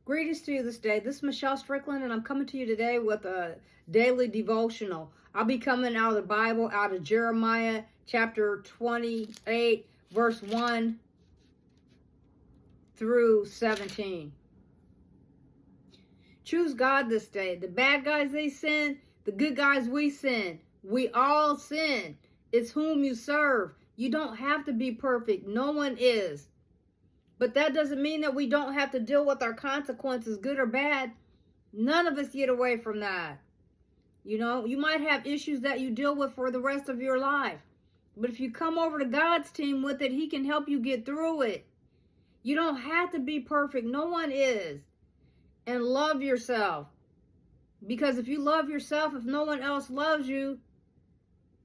Greetings to you this day. This is Michelle Strickland, and I'm coming to you today with a daily devotional. I'll be coming out of the Bible, out of Jeremiah chapter 28, verse 1 through 17. Choose God this day. The bad guys, they sin. The good guys, we sin. We all sin. It's whom you serve. You don't have to be perfect. No one is. But that doesn't mean that we don't have to deal with our consequences, good or bad. None of us get away from that. You know, you might have issues that you deal with for the rest of your life. But if you come over to God's team with it, He can help you get through it. You don't have to be perfect. No one is. And love yourself. Because if you love yourself, if no one else loves you,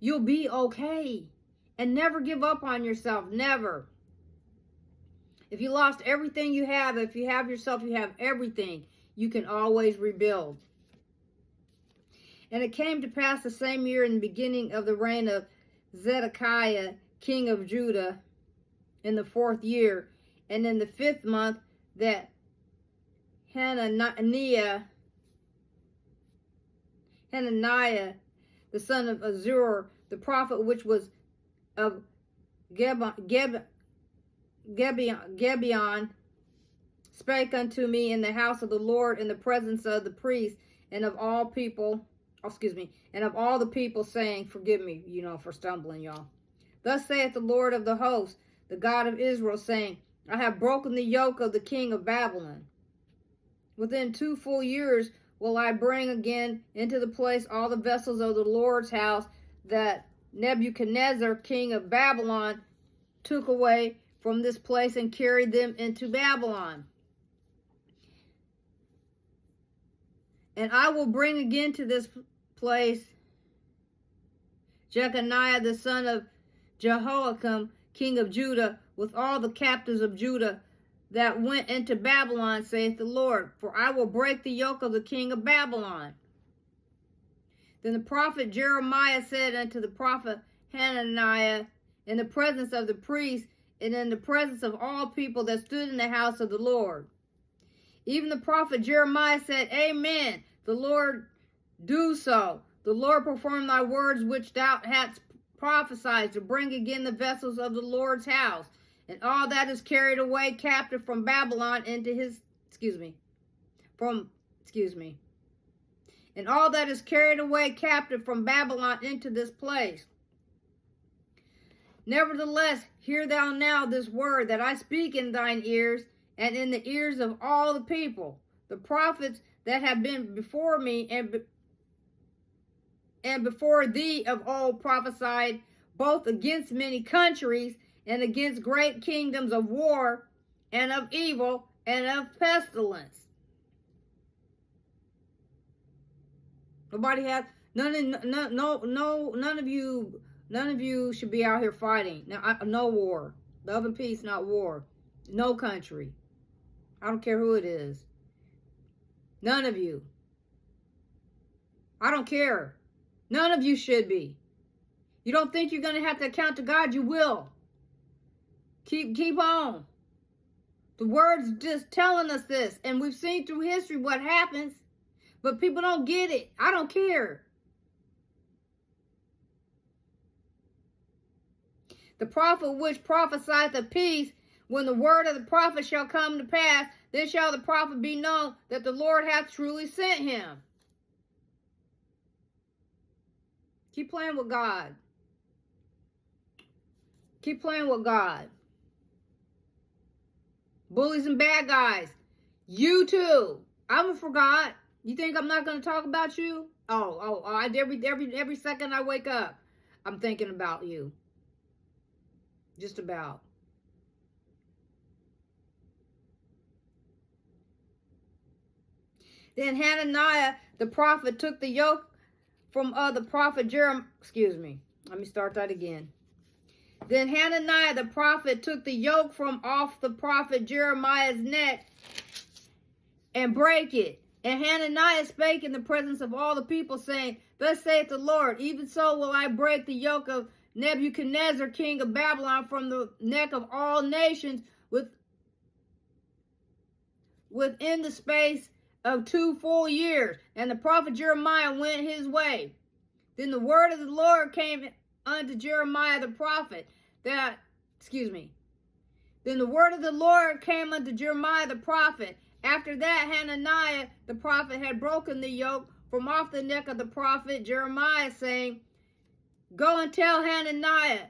you'll be okay. And never give up on yourself. Never. If you lost everything you have, if you have yourself, you have everything. You can always rebuild. And it came to pass the same year in the beginning of the reign of Zedekiah, king of Judah, in the 4th year, and in the 5th month, that Hananiah, the son of Azur, the prophet which was of Gibeon, spake unto me in the house of the Lord in the presence of the priests and of all people, and of all the people, saying, forgive me, for stumbling, y'all. Thus saith the Lord of the hosts, the God of Israel, saying, I have broken the yoke of the king of Babylon. Within 2 full years will I bring again into the place all the vessels of the Lord's house that Nebuchadnezzar, king of Babylon, took away from this place and carried them into Babylon. And I will bring again to this place Jeconiah, the son of Jehoiakim, king of Judah, with all the captives of Judah that went into Babylon, saith the Lord, for I will break the yoke of the king of Babylon. Then the prophet Jeremiah said unto the prophet Hananiah, in the presence of the priests, and in the presence of all people that stood in the house of the Lord. Even the prophet Jeremiah said, Amen. The Lord do so. The Lord perform thy words which thou hadst prophesied, to bring again the vessels of the Lord's house, and all that is carried away captive from Babylon into his, and all that is carried away captive from Babylon into this place. Nevertheless, hear thou now this word that I speak in thine ears, and in the ears of all the people. The prophets that have been before me and before thee of old prophesied both against many countries and against great kingdoms of war and of evil and of pestilence. None of you should be out here fighting. No war. Love and peace, not war. No country. I don't care who it is. None of you. I don't care. None of you should be. You don't think you're going to have to account to God? You will. Keep on. The word's just telling us this. And we've seen through history what happens. But people don't get it. I don't care. The prophet which prophesieth of peace, when the word of the prophet shall come to pass, then shall the prophet be known that the Lord hath truly sent him. Keep playing with God. Keep playing with God. Bullies and bad guys. You too. I forgot. You think I'm not going to talk about you? Every second I wake up, I'm thinking about you. Just about. Then Hananiah the prophet took the yoke from the prophet Jeremiah. Let me start that again. Then Hananiah the prophet took the yoke from off the prophet Jeremiah's neck and brake it. And Hananiah spake in the presence of all the people, saying, Thus saith the Lord, even so will I break the yoke of Nebuchadnezzar, king of Babylon, from the neck of all nations, within the space of 2 full years. And the prophet Jeremiah went his way. Then the word of the Lord came unto Jeremiah the prophet Then the word of the Lord came unto Jeremiah the prophet. After that, Hananiah the prophet had broken the yoke from off the neck of the prophet Jeremiah, saying, Go and tell Hananiah,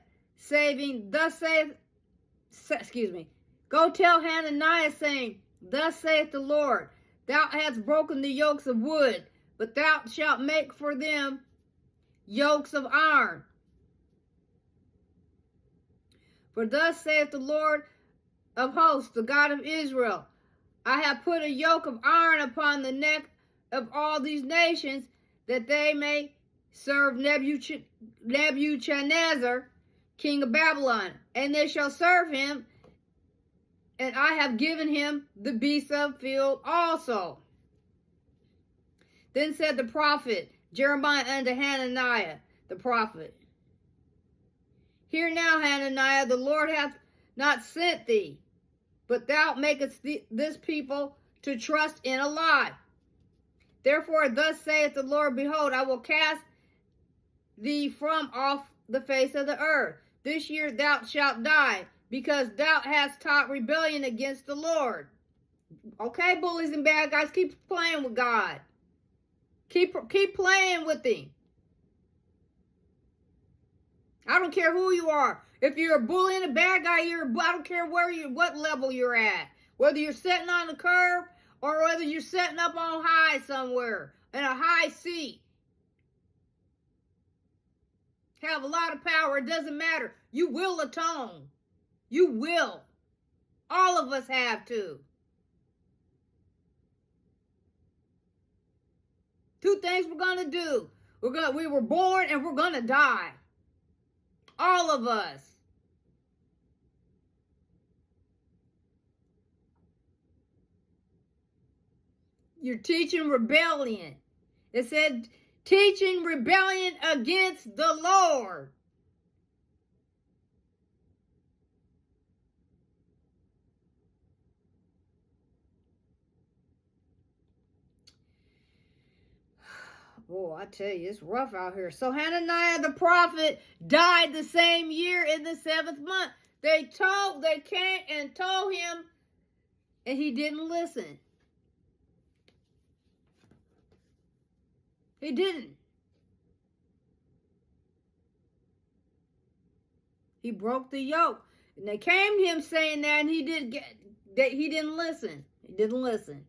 Go tell Hananiah, saying, Thus saith the Lord, Thou hast broken the yokes of wood, but thou shalt make for them yokes of iron. For thus saith the Lord of hosts, the God of Israel, I have put a yoke of iron upon the neck of all these nations, that they may serve Nebuchadnezzar, king of Babylon, and they shall serve him, and I have given him the beasts of the field also. Then said the prophet Jeremiah unto Hananiah the prophet, Hear now, Hananiah, the Lord hath not sent thee, but thou makest this people to trust in a lie. Therefore thus saith the Lord, Behold, I will cast thee from off the face of the earth. This year thou shalt die, because thou hast taught rebellion against the Lord. Okay, bullies and bad guys, keep playing with God. Keep playing with him. I don't care who you are. If you're a bully and a bad guy, I don't care what level you're at. Whether you're sitting on the curb or whether you're sitting up on high somewhere in a high seat. Have a lot of power. It doesn't matter. You will atone. You will. All of us have to. Two things we're going to do. We were born and we're going to die. All of us. You're teaching rebellion. It said teaching rebellion against the Lord. Oh, I tell you, it's rough out here. So Hananiah the prophet died the same year in the 7th month. They came and told him, and he didn't listen. He didn't. He broke the yoke. And they came to him saying that, and he didn't listen. He didn't listen.